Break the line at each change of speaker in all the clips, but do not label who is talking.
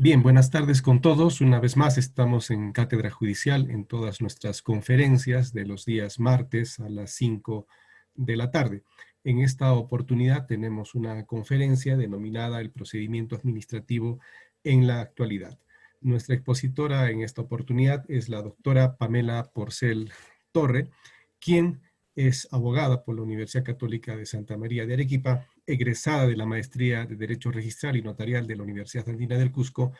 Bien, buenas tardes con todos. Una vez más estamos en Cátedra Judicial en todas nuestras conferencias de los días martes a las 5 de la tarde. En esta oportunidad tenemos una conferencia denominada El procedimiento administrativo en la actualidad. Nuestra expositora en esta oportunidad es la doctora Pamela Porcel Torre, quien es abogada por la Universidad Católica de Santa María de Arequipa, egresada de la Maestría de Derecho Registral y Notarial de la Universidad Andina del Cusco,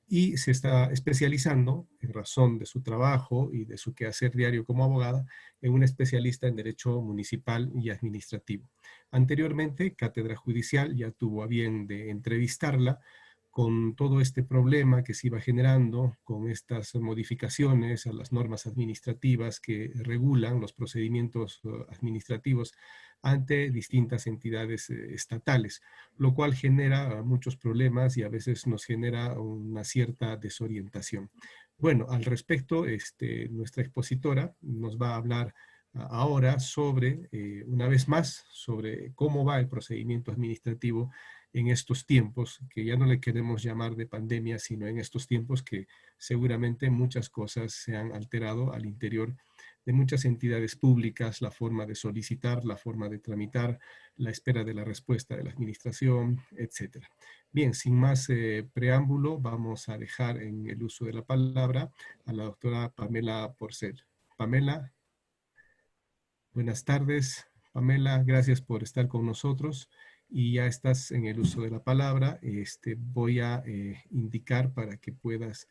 y se está especializando, en razón de su trabajo y de su quehacer diario como abogada, en una especialista en Derecho Municipal y Administrativo. Anteriormente, Cátedra Judicial ya tuvo a bien de entrevistarla con todo este problema que se iba generando, con estas modificaciones a las normas administrativas que regulan los procedimientos administrativos ante distintas entidades estatales, lo cual genera muchos problemas y a veces nos genera una cierta desorientación. Bueno, al respecto, nuestra expositora nos va a hablar ahora sobre, una vez más, sobre cómo va el procedimiento administrativo en estos tiempos, que ya no le queremos llamar de pandemia, sino en estos tiempos que seguramente muchas cosas se han alterado al interior de muchas entidades públicas, la forma de solicitar, la forma de tramitar, la espera de la respuesta de la administración, etc. Bien, sin más preámbulo, vamos a dejar en el uso de la palabra a la doctora Pamela Porcel. Pamela, buenas tardes. Pamela, gracias por estar con nosotros y ya estás en el uso de la palabra. Voy a indicar para que puedas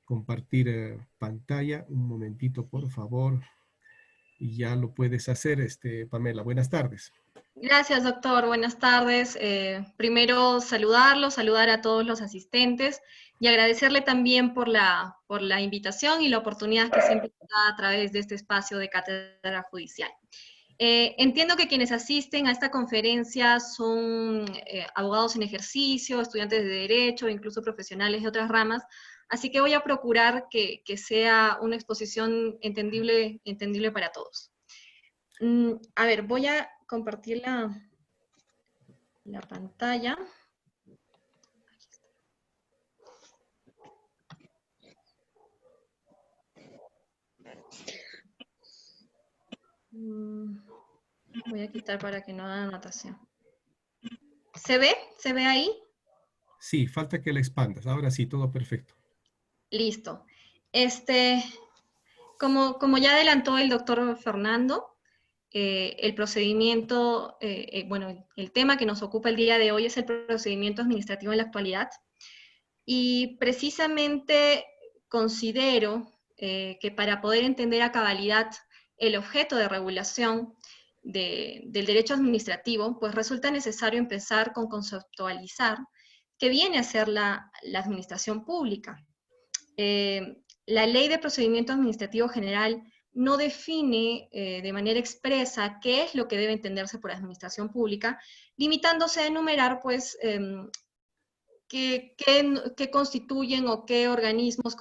compartir pantalla. Un momentito, por favor. Y ya lo puedes hacer, Pamela. Buenas tardes.
Gracias, doctor. Buenas tardes. Primero saludarlo, saludar a todos los asistentes y agradecerle también por la invitación y la oportunidad que siempre da a través de este espacio de Cátedra Judicial. Entiendo que quienes asisten a esta conferencia son abogados en ejercicio, estudiantes de Derecho, incluso profesionales de otras ramas, así que voy a procurar que sea una exposición entendible para todos. A ver, voy a compartir la pantalla. Voy a quitar para que no haga anotación. ¿Se ve? ¿Se ve ahí?
Sí, falta que la expandas. Ahora sí, todo perfecto.
Listo. Como ya adelantó el doctor Fernando, el procedimiento, bueno, el tema que nos ocupa el día de hoy es el procedimiento administrativo en la actualidad. Y precisamente considero que para poder entender a cabalidad el objeto de regulación del derecho administrativo, pues resulta necesario empezar con conceptualizar qué viene a ser la administración pública. La Ley de Procedimiento Administrativo General no define de manera expresa qué es lo que debe entenderse por administración pública, limitándose a enumerar, pues, qué constituyen o qué organismos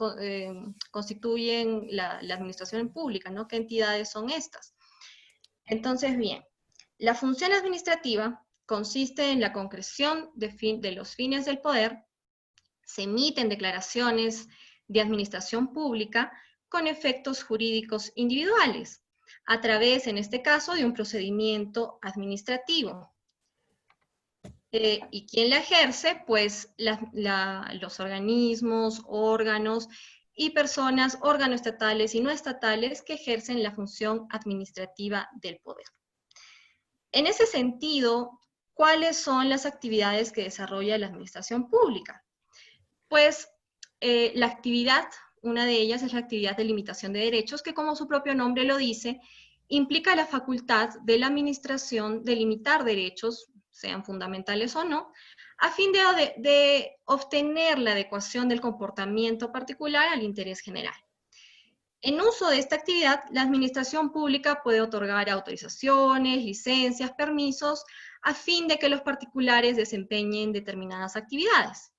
constituyen la administración pública, ¿no? ¿Qué entidades son estas? Entonces, bien, la función administrativa consiste en la concreción de los fines del poder, se emiten declaraciones de administración pública con efectos jurídicos individuales, a través, en este caso, de un procedimiento administrativo. ¿Y quién la ejerce? Pues los organismos, órganos y personas, órganos estatales y no estatales que ejercen la función administrativa del poder. En ese sentido, ¿cuáles son las actividades que desarrolla la administración pública? Pues la actividad, una de ellas es la actividad de limitación de derechos, que como su propio nombre lo dice, implica la facultad de la administración de limitar derechos, sean fundamentales o no, a fin de obtener la adecuación del comportamiento particular al interés general. En uso de esta actividad, la administración pública puede otorgar autorizaciones, licencias, permisos, a fin de que los particulares desempeñen determinadas actividades.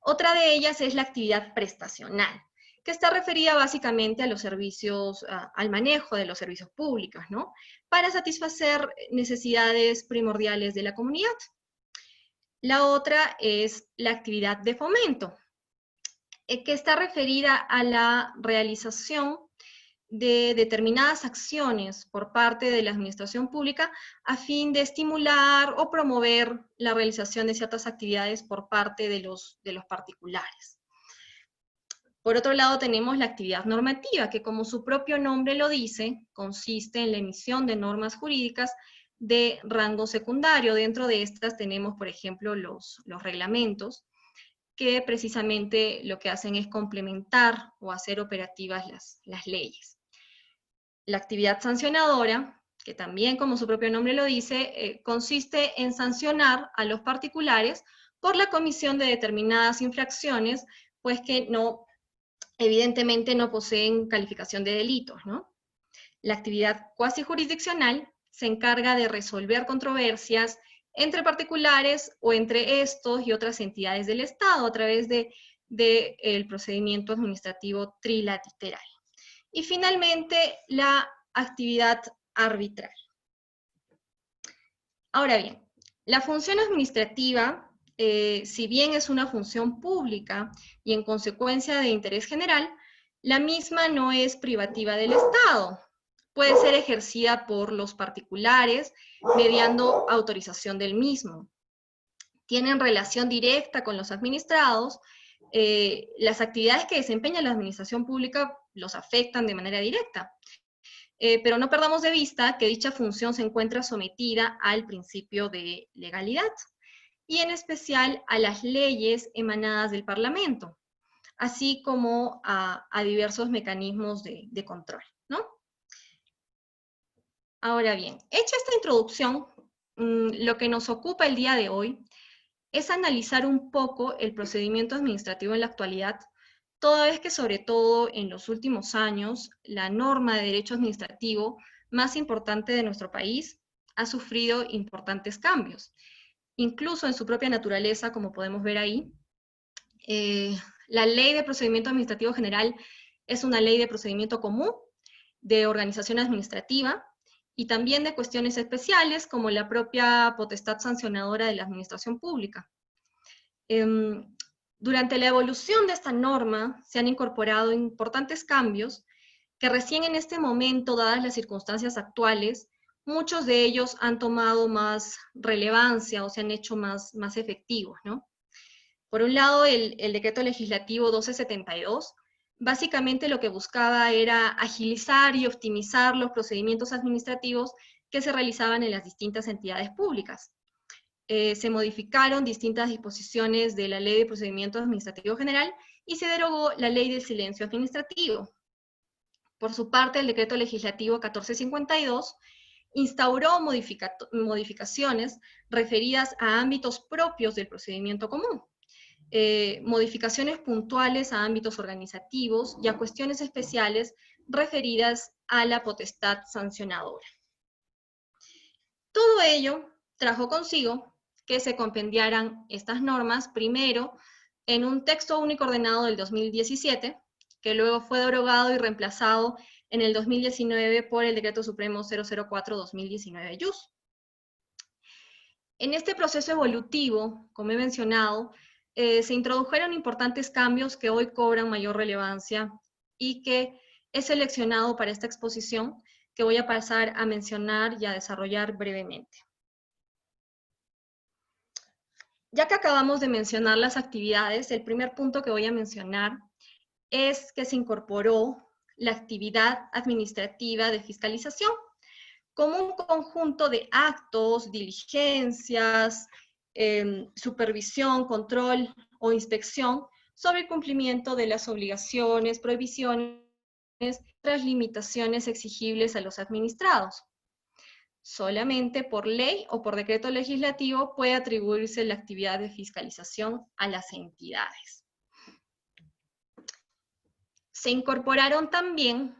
Otra de ellas es la actividad prestacional, que está referida básicamente a los servicios, al manejo de los servicios públicos, ¿no? Para satisfacer necesidades primordiales de la comunidad. La otra es la actividad de fomento, que está referida a la realización de determinadas acciones por parte de la administración pública a fin de estimular o promover la realización de ciertas actividades por parte de los particulares. Por otro lado, tenemos la actividad normativa, que como su propio nombre lo dice, consiste en la emisión de normas jurídicas de rango secundario. Dentro de estas tenemos, por ejemplo, los reglamentos, que precisamente lo que hacen es complementar o hacer operativas las leyes. La actividad sancionadora, que también como su propio nombre lo dice, consiste en sancionar a los particulares por la comisión de determinadas infracciones, pues que evidentemente no poseen calificación de delitos, ¿no? La actividad cuasi jurisdiccional se encarga de resolver controversias entre particulares o entre estos y otras entidades del Estado a través del procedimiento administrativo trilateral. Y finalmente, la actividad arbitral. Ahora bien, la función administrativa, si bien es una función pública y en consecuencia de interés general, la misma no es privativa del Estado. Puede ser ejercida por los particulares mediando autorización del mismo. Tienen relación directa con los administrados. Las actividades que desempeña la administración pública los afectan de manera directa. Pero no perdamos de vista que dicha función se encuentra sometida al principio de legalidad, y en especial a las leyes emanadas del Parlamento, así como a diversos mecanismos de control, ¿no? Ahora bien, hecha esta introducción, lo que nos ocupa el día de hoy es analizar un poco el procedimiento administrativo en la actualidad, toda vez que sobre todo en los últimos años la norma de derecho administrativo más importante de nuestro país ha sufrido importantes cambios. Incluso en su propia naturaleza, como podemos ver ahí, la Ley de Procedimiento Administrativo General es una ley de procedimiento común, de organización administrativa, y también de cuestiones especiales como la propia potestad sancionadora de la administración pública. Durante la evolución de esta norma se han incorporado importantes cambios que recién en este momento, dadas las circunstancias actuales, muchos de ellos han tomado más relevancia o se han hecho más efectivos, ¿no? Por un lado, el decreto legislativo 1272, básicamente lo que buscaba era agilizar y optimizar los procedimientos administrativos que se realizaban en las distintas entidades públicas. Se modificaron distintas disposiciones de la Ley de Procedimiento Administrativo General y se derogó la Ley del Silencio Administrativo. Por su parte, el decreto legislativo 1452 instauró modificaciones referidas a ámbitos propios del procedimiento común, modificaciones puntuales a ámbitos organizativos y a cuestiones especiales referidas a la potestad sancionadora. Todo ello trajo consigo que se compendiaran estas normas, primero en un texto único ordenado del 2017, que luego fue derogado y reemplazado en el 2019 por el Decreto Supremo 004-2019-YUS. En este proceso evolutivo, como he mencionado, se introdujeron importantes cambios que hoy cobran mayor relevancia y que he seleccionado para esta exposición, que voy a pasar a mencionar y a desarrollar brevemente. Ya que acabamos de mencionar las actividades, el primer punto que voy a mencionar es que se incorporó la actividad administrativa de fiscalización como un conjunto de actos, diligencias, supervisión, control o inspección sobre el cumplimiento de las obligaciones, prohibiciones, tras limitaciones exigibles a los administrados. Solamente por ley o por decreto legislativo puede atribuirse la actividad de fiscalización a las entidades. Se incorporaron también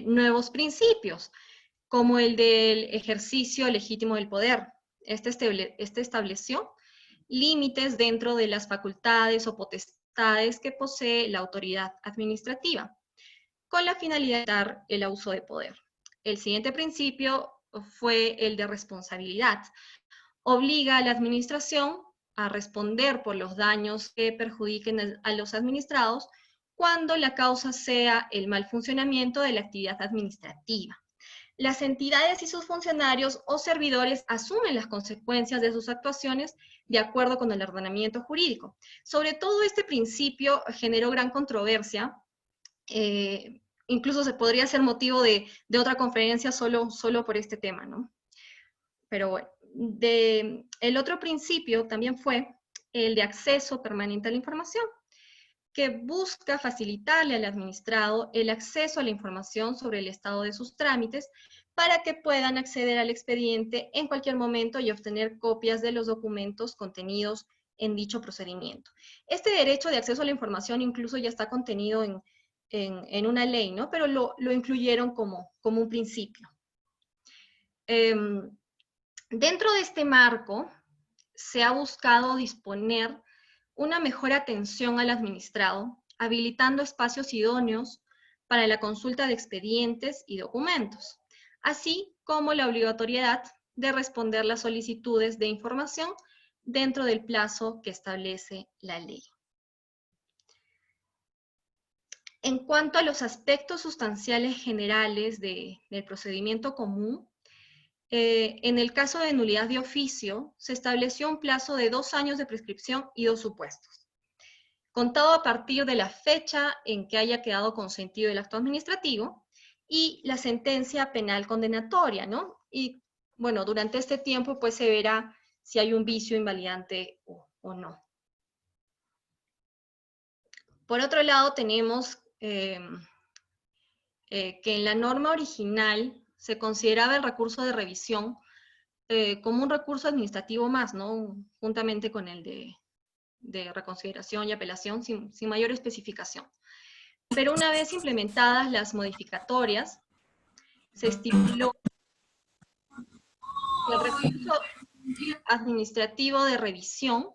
nuevos principios, como el del ejercicio legítimo del poder. Este estableció límites dentro de las facultades o potestades que posee la autoridad administrativa, con la finalidad de evitar el abuso de poder. El siguiente principio fue el de responsabilidad. Obliga a la administración a responder por los daños que perjudiquen a los administrados cuando la causa sea el mal funcionamiento de la actividad administrativa. Las entidades y sus funcionarios o servidores asumen las consecuencias de sus actuaciones de acuerdo con el ordenamiento jurídico. Sobre todo este principio generó gran controversia, incluso se podría hacer motivo de otra conferencia solo por este tema, ¿no? Pero bueno, el otro principio también fue el de acceso permanente a la información, que busca facilitarle al administrado el acceso a la información sobre el estado de sus trámites para que puedan acceder al expediente en cualquier momento y obtener copias de los documentos contenidos en dicho procedimiento. Este derecho de acceso a la información incluso ya está contenido en una ley, ¿no? Pero lo incluyeron como un principio. Dentro de este marco, se ha buscado disponer una mejor atención al administrado, habilitando espacios idóneos para la consulta de expedientes y documentos, así como la obligatoriedad de responder las solicitudes de información dentro del plazo que establece la ley. En cuanto a los aspectos sustanciales generales del procedimiento común, en el caso de nulidad de oficio, se estableció un plazo de 2 años de prescripción y 2 supuestos, contado a partir de la fecha en que haya quedado consentido el acto administrativo y la sentencia penal condenatoria, ¿no? Y bueno, durante este tiempo pues se verá si hay un vicio invalidante o no. Por otro lado tenemos que en la norma original se consideraba el recurso de revisión como un recurso administrativo más, ¿no? Juntamente con el de reconsideración y apelación sin mayor especificación. Pero una vez implementadas las modificatorias, se estipuló que el recurso administrativo de revisión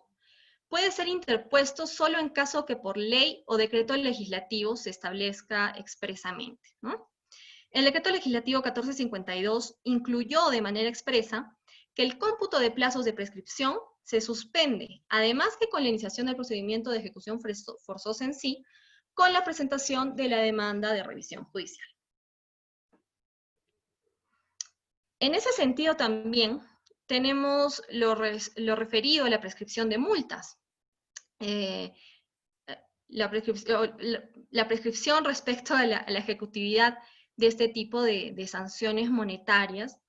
puede ser interpuesto solo en caso que por ley o decreto legislativo se establezca expresamente, ¿no? El decreto legislativo 1452 incluyó de manera expresa que el cómputo de plazos de prescripción se suspende, además que con la iniciación del procedimiento de ejecución forzosa en sí, con la presentación de la demanda de revisión judicial. En ese sentido también tenemos lo referido a la prescripción de multas. La prescripción respecto a la ejecutividad de este tipo de sanciones monetarias,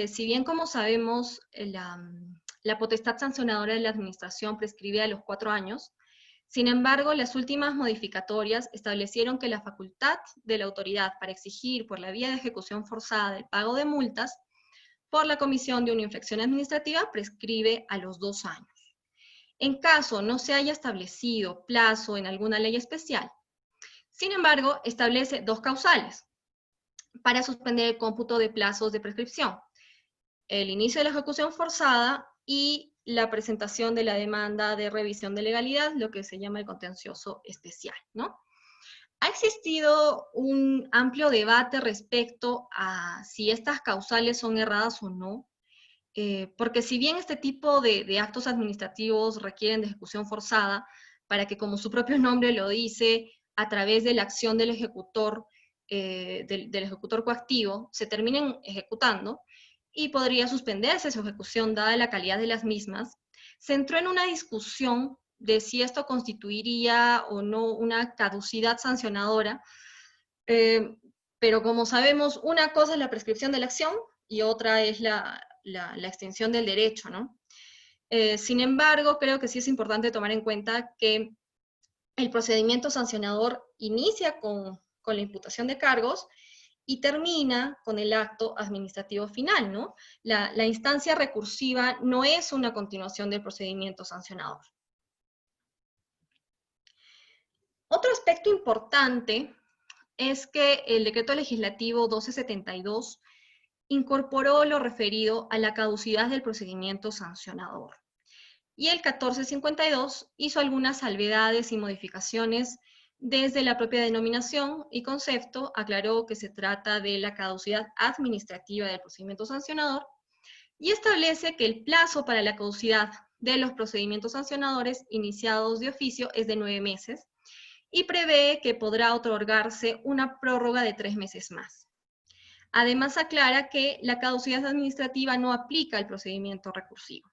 si bien como sabemos la potestad sancionadora de la administración prescribe a los 4 años, sin embargo las últimas modificatorias establecieron que la facultad de la autoridad para exigir por la vía de ejecución forzada el pago de multas por la comisión de una infracción administrativa prescribe a los 2 años. En caso no se haya establecido plazo en alguna ley especial, sin embargo, establece 2 causales para suspender el cómputo de plazos de prescripción: el inicio de la ejecución forzada y la presentación de la demanda de revisión de legalidad, lo que se llama el contencioso especial, ¿no? Ha existido un amplio debate respecto a si estas causales son erradas o no, porque si bien este tipo de actos administrativos requieren de ejecución forzada, para que, como su propio nombre lo dice, a través de la acción del ejecutor coactivo, se terminen ejecutando, y podría suspenderse su ejecución dada la calidad de las mismas, se entró en una discusión de si esto constituiría o no una caducidad sancionadora, pero como sabemos, una cosa es la prescripción de la acción y otra es la extinción del derecho, ¿no? Sin embargo, creo que sí es importante tomar en cuenta que el procedimiento sancionador inicia con la imputación de cargos y termina con el acto administrativo final, ¿no? La instancia recursiva no es una continuación del procedimiento sancionador. Otro aspecto importante es que el decreto legislativo 1272 incorporó lo referido a la caducidad del procedimiento sancionador. Y el 1452 hizo algunas salvedades y modificaciones desde la propia denominación y concepto, aclaró que se trata de la caducidad administrativa del procedimiento sancionador y establece que el plazo para la caducidad de los procedimientos sancionadores iniciados de oficio es de 9 meses y prevé que podrá otorgarse una prórroga de 3 meses más. Además, aclara que la caducidad administrativa no aplica al procedimiento recursivo.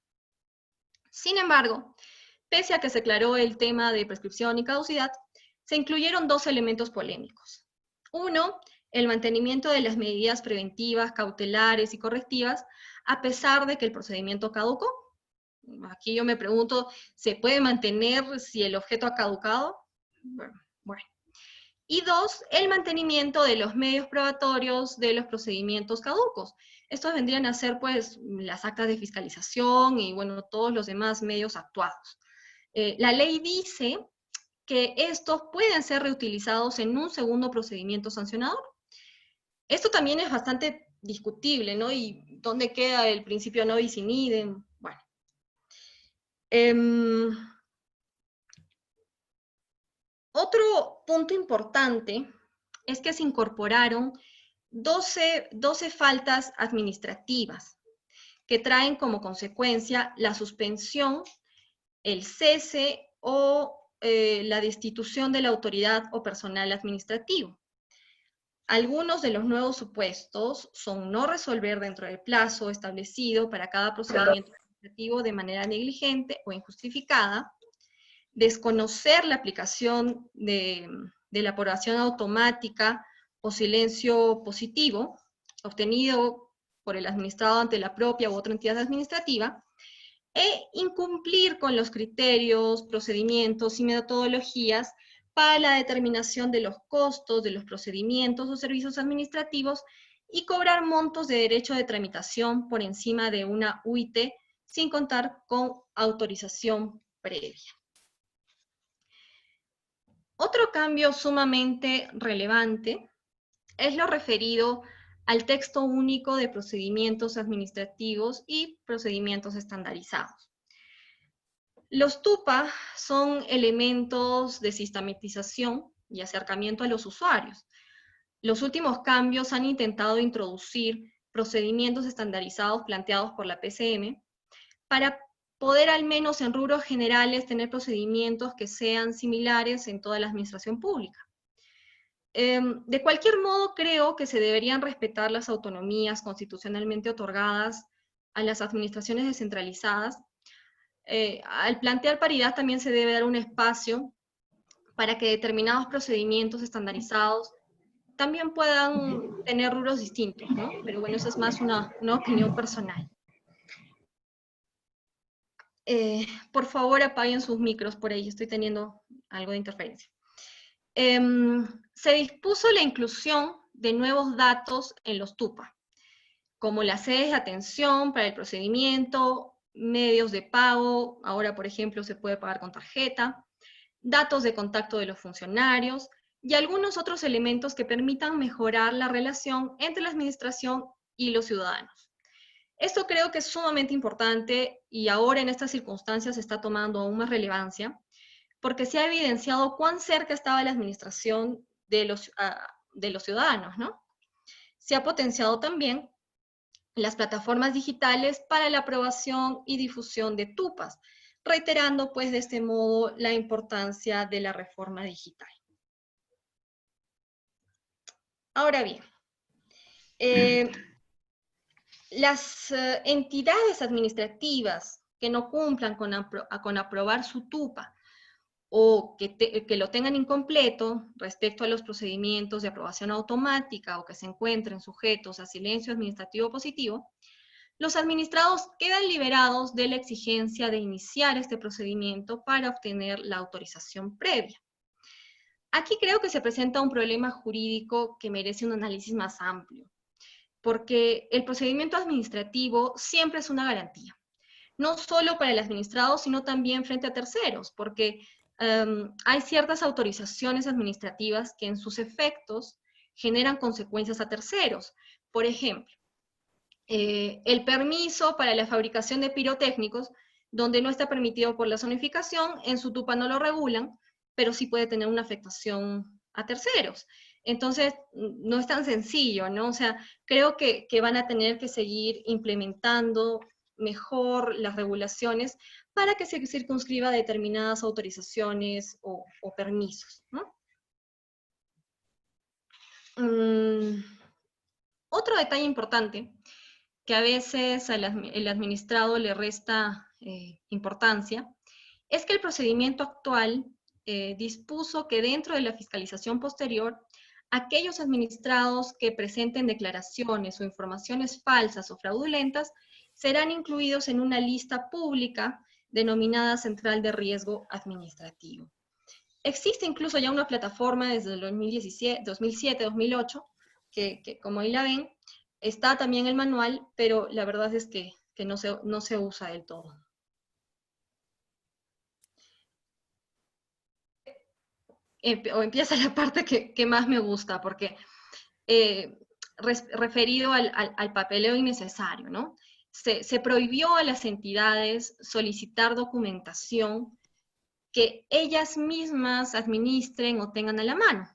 Sin embargo, pese a que se aclaró el tema de prescripción y caducidad, se incluyeron dos elementos polémicos. Uno, el mantenimiento de las medidas preventivas, cautelares y correctivas, a pesar de que el procedimiento caducó. Aquí yo me pregunto, ¿se puede mantener si el objeto ha caducado? Bueno. Y dos, el mantenimiento de los medios probatorios de los procedimientos caducos. Estos vendrían a ser, pues, las actas de fiscalización y, bueno, todos los demás medios actuados. La ley dice que estos pueden ser reutilizados en un segundo procedimiento sancionador. Esto también es bastante discutible, ¿no? ¿Y dónde queda el principio no bis in idem? Bueno. Otro punto importante es que se incorporaron 12 faltas administrativas que traen como consecuencia la suspensión, el cese o la destitución de la autoridad o personal administrativo. Algunos de los nuevos supuestos son no resolver dentro del plazo establecido para cada procedimiento administrativo de manera negligente o injustificada, desconocer la aplicación de la aprobación automática o silencio positivo obtenido por el administrado ante la propia u otra entidad administrativa, e incumplir con los criterios, procedimientos y metodologías para la determinación de los costos de los procedimientos o servicios administrativos y cobrar montos de derecho de tramitación por encima de una UIT sin contar con autorización previa. Otro cambio sumamente relevante es lo referido al texto único de procedimientos administrativos y procedimientos estandarizados. Los TUPA son elementos de sistematización y acercamiento a los usuarios. Los últimos cambios han intentado introducir procedimientos estandarizados planteados por la PCM para poder al menos en rubros generales tener procedimientos que sean similares en toda la administración pública. De cualquier modo, creo que se deberían respetar las autonomías constitucionalmente otorgadas a las administraciones descentralizadas. Al plantear paridad también se debe dar un espacio para que determinados procedimientos estandarizados también puedan tener rubros distintos, ¿no? Pero bueno, eso es más una opinión personal. Por favor, apaguen sus micros por ahí, estoy teniendo algo de interferencia. Se dispuso la inclusión de nuevos datos en los TUPA, como las sedes de atención para el procedimiento, medios de pago, ahora por ejemplo se puede pagar con tarjeta, datos de contacto de los funcionarios, y algunos otros elementos que permitan mejorar la relación entre la administración y los ciudadanos. Esto creo que es sumamente importante y ahora en estas circunstancias está tomando aún más relevancia, porque se ha evidenciado cuán cerca estaba la administración de los ciudadanos, ¿no? Se ha potenciado también las plataformas digitales para la aprobación y difusión de TUPAs, reiterando pues de este modo la importancia de la reforma digital. Ahora bien, las entidades administrativas que no cumplan con aprobar su TUPA o que lo tengan incompleto respecto a los procedimientos de aprobación automática o que se encuentren sujetos a silencio administrativo positivo, los administrados quedan liberados de la exigencia de iniciar este procedimiento para obtener la autorización previa. Aquí creo que se presenta un problema jurídico que merece un análisis más amplio, porque el procedimiento administrativo siempre es una garantía, no solo para el administrado, sino también frente a terceros, porque hay ciertas autorizaciones administrativas que en sus efectos generan consecuencias a terceros. Por ejemplo, el permiso para la fabricación de pirotécnicos, donde no está permitido por la zonificación, en su TUPA no lo regulan, pero sí puede tener una afectación a terceros. Entonces, no es tan sencillo, ¿no? O sea, creo que van a tener que seguir implementando mejor las regulaciones para que se circunscriba determinadas autorizaciones o permisos, ¿no? Otro detalle importante que a veces el administrado le resta importancia es que el procedimiento actual dispuso que dentro de la fiscalización posterior, aquellos administrados que presenten declaraciones o informaciones falsas o fraudulentas serán incluidos en una lista pública denominada Central de Riesgo Administrativo. Existe incluso ya una plataforma desde el 2007, 2008, que como ahí la ven, está también el manual, pero la verdad es que no se usa del todo. O empieza la parte que más me gusta, porque referido al papeleo innecesario, ¿no? Se prohibió a las entidades solicitar documentación que ellas mismas administren o tengan a la mano.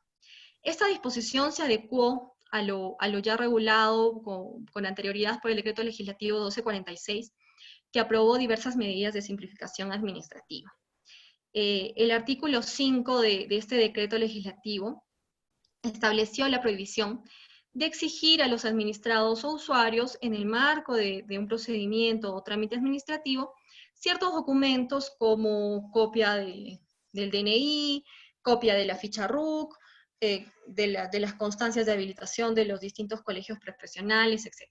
Esta disposición se adecuó a lo ya regulado con anterioridad por el Decreto Legislativo 1246, que aprobó diversas medidas de simplificación administrativa. El artículo 5 de este decreto legislativo estableció la prohibición de exigir a los administrados o usuarios, en el marco de un procedimiento o trámite administrativo, ciertos documentos como copia del DNI, copia de la ficha RUC, de las constancias de habilitación de los distintos colegios profesionales, etc.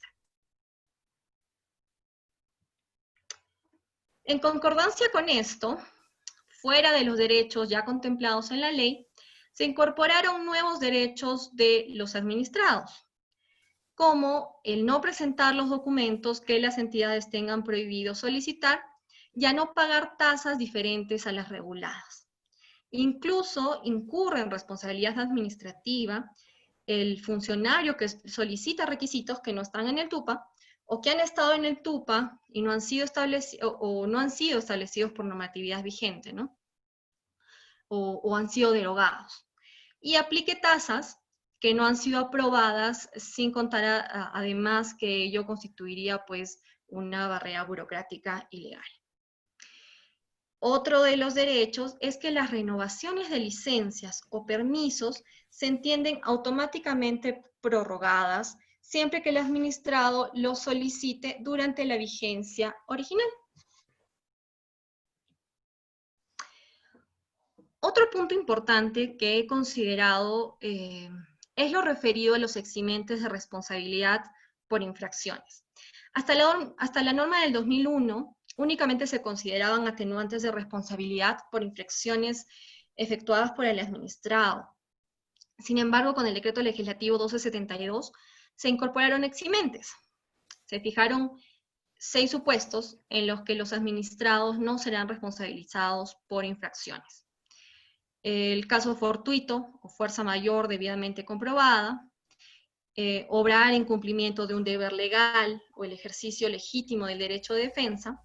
En concordancia con esto, fuera de los derechos ya contemplados en la ley, se incorporaron nuevos derechos de los administrados, como el no presentar los documentos que las entidades tengan prohibido solicitar y a no pagar tasas diferentes a las reguladas. Incluso incurre en responsabilidad administrativa el funcionario que solicita requisitos que no están en el TUPA o que han estado en el TUPA y no han sido establecidos por normatividad vigente, ¿no? O han sido derogados. Y aplique tasas que no han sido aprobadas, sin contar además que ello constituiría pues una barrera burocrática ilegal. Otro de los derechos es que las renovaciones de licencias o permisos se entienden automáticamente prorrogadas siempre que el administrado lo solicite durante la vigencia original. Otro punto importante que he considerado es lo referido a los eximentes de responsabilidad por infracciones. Hasta la norma del 2001, únicamente se consideraban atenuantes de responsabilidad por infracciones efectuadas por el administrado. Sin embargo, con el decreto legislativo 1272 se incorporaron eximentes. Se fijaron 6 supuestos en los que los administrados no serán responsabilizados por infracciones. El caso fortuito o fuerza mayor debidamente comprobada, obrar en cumplimiento de un deber legal o el ejercicio legítimo del derecho de defensa,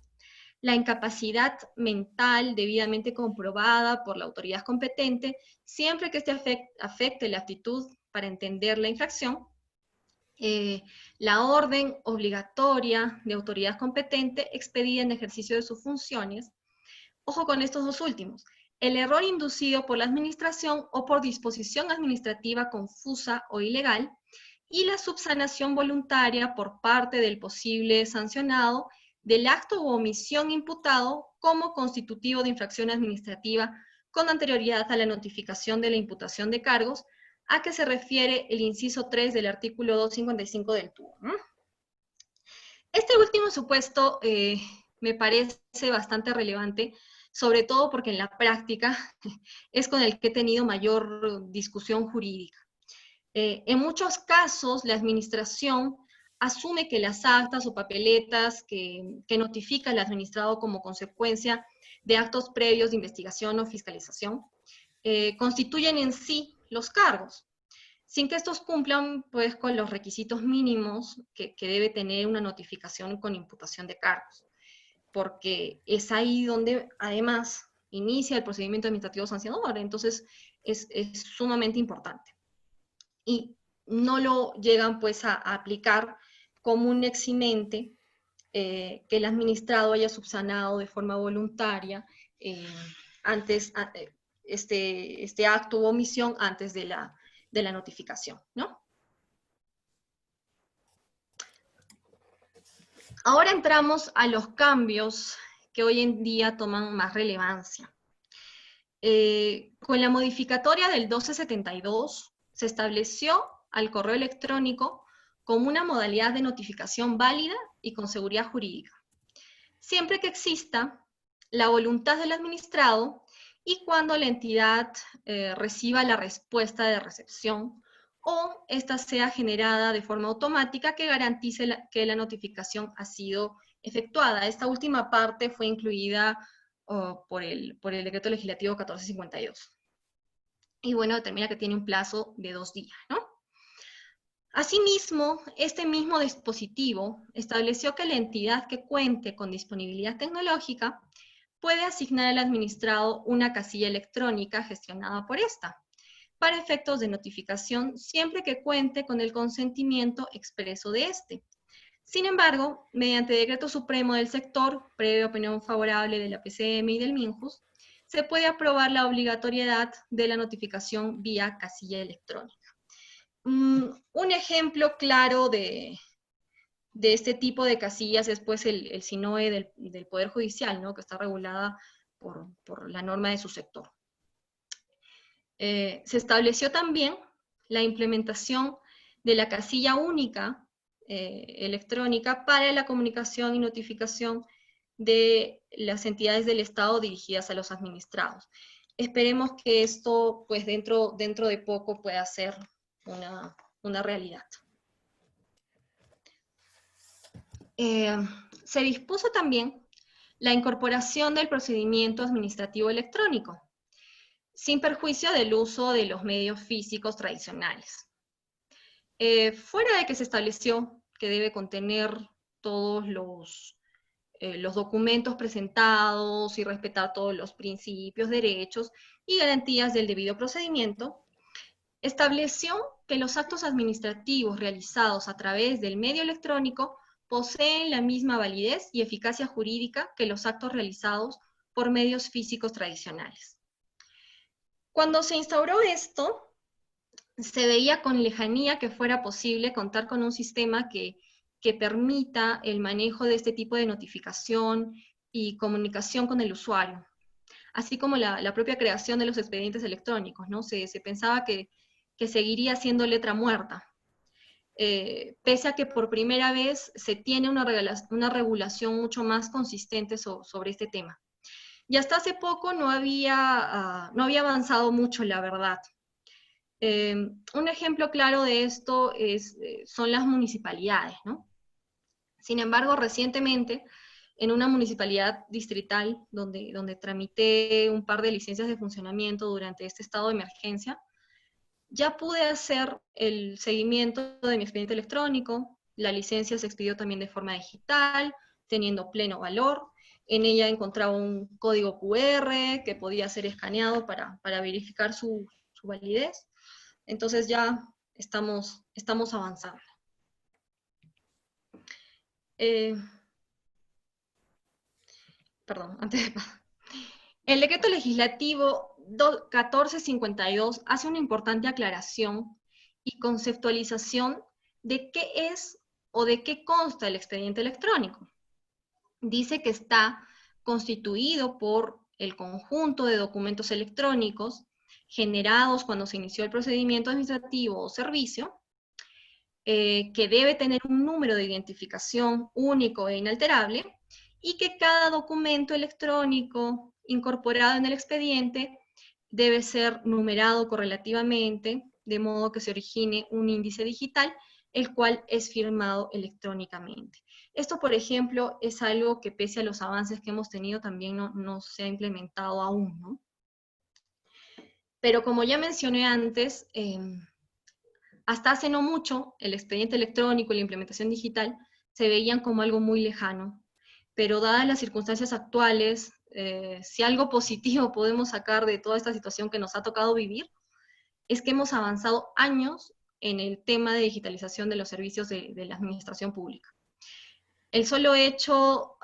la incapacidad mental debidamente comprobada por la autoridad competente, siempre que este afecte la aptitud para entender la infracción, la orden obligatoria de autoridad competente expedida en ejercicio de sus funciones. Ojo con estos dos últimos: el error inducido por la administración o por disposición administrativa confusa o ilegal, y la subsanación voluntaria por parte del posible sancionado del acto u omisión imputado como constitutivo de infracción administrativa con anterioridad a la notificación de la imputación de cargos, a que se refiere el inciso 3 del artículo 255 del TUO. Este último supuesto me parece bastante relevante, sobre todo porque en la práctica es con el que he tenido mayor discusión jurídica. En muchos casos, la administración asume que las actas o papeletas que notifica el administrado como consecuencia de actos previos de investigación o fiscalización constituyen en sí los cargos, sin que estos cumplan pues con los requisitos mínimos que debe tener una notificación con imputación de cargos, porque es ahí donde además inicia el procedimiento administrativo sancionador. Entonces es sumamente importante. Y no lo llegan pues a aplicar como un eximente que el administrado haya subsanado de forma voluntaria antes, este acto u omisión antes de la notificación, ¿no? Ahora entramos a los cambios que hoy en día toman más relevancia. Con la modificatoria del 1272 se estableció al correo electrónico como una modalidad de notificación válida y con seguridad jurídica, siempre que exista la voluntad del administrado y cuando la entidad reciba la respuesta de recepción o esta sea generada de forma automática que garantice que la notificación ha sido efectuada. Esta última parte fue incluida por el Decreto Legislativo 1452. Y bueno, determina que tiene un plazo de 2 días, ¿no? Asimismo, este mismo dispositivo estableció que la entidad que cuente con disponibilidad tecnológica puede asignar al administrado una casilla electrónica gestionada por esta, para efectos de notificación siempre que cuente con el consentimiento expreso de este. Sin embargo, mediante decreto supremo del sector, previa opinión favorable de la PCM y del MINJUS, se puede aprobar la obligatoriedad de la notificación vía casilla electrónica. Un ejemplo claro de este tipo de casillas es pues el SINOE del Poder Judicial, ¿no? Que está regulada por la norma de su sector. Se estableció también la implementación de la casilla única electrónica para la comunicación y notificación de las entidades del Estado dirigidas a los administrados. Esperemos que esto, pues dentro de poco, pueda ser una realidad. Se dispuso también la incorporación del procedimiento administrativo electrónico, sin perjuicio del uso de los medios físicos tradicionales. Fuera de que se estableció que debe contener todos los documentos presentados y respetar todos los principios, derechos y garantías del debido procedimiento, estableció que los actos administrativos realizados a través del medio electrónico poseen la misma validez y eficacia jurídica que los actos realizados por medios físicos tradicionales. Cuando se instauró esto, se veía con lejanía que fuera posible contar con un sistema que permita el manejo de este tipo de notificación y comunicación con el usuario, así como la propia creación de los expedientes electrónicos, ¿no? Se pensaba que seguiría siendo letra muerta, pese a que por primera vez se tiene una regulación mucho más consistente sobre este tema. Y hasta hace poco no había avanzado mucho, la verdad. Un ejemplo claro de esto son las municipalidades, ¿no? Sin embargo, recientemente, en una municipalidad distrital, donde tramité un par de licencias de funcionamiento durante este estado de emergencia, ya pude hacer el seguimiento de mi expediente electrónico, la licencia se expidió también de forma digital, teniendo pleno valor. En ella encontraba un código QR que podía ser escaneado para verificar su validez. Entonces ya estamos avanzando. Perdón, antes de pasar. El decreto legislativo 1452 hace una importante aclaración y conceptualización de qué es o de qué consta el expediente electrónico. Dice que está constituido por el conjunto de documentos electrónicos generados cuando se inició el procedimiento administrativo o servicio, que debe tener un número de identificación único e inalterable, y que cada documento electrónico incorporado en el expediente debe ser numerado correlativamente, de modo que se origine un índice digital, el cual es firmado electrónicamente. Esto, por ejemplo, es algo que pese a los avances que hemos tenido también no se ha implementado aún, ¿no? Pero como ya mencioné antes, hasta hace no mucho, el expediente electrónico y la implementación digital se veían como algo muy lejano, pero dadas las circunstancias actuales, si algo positivo podemos sacar de toda esta situación que nos ha tocado vivir, es que hemos avanzado años en el tema de digitalización de los servicios de la administración pública. El solo hecho,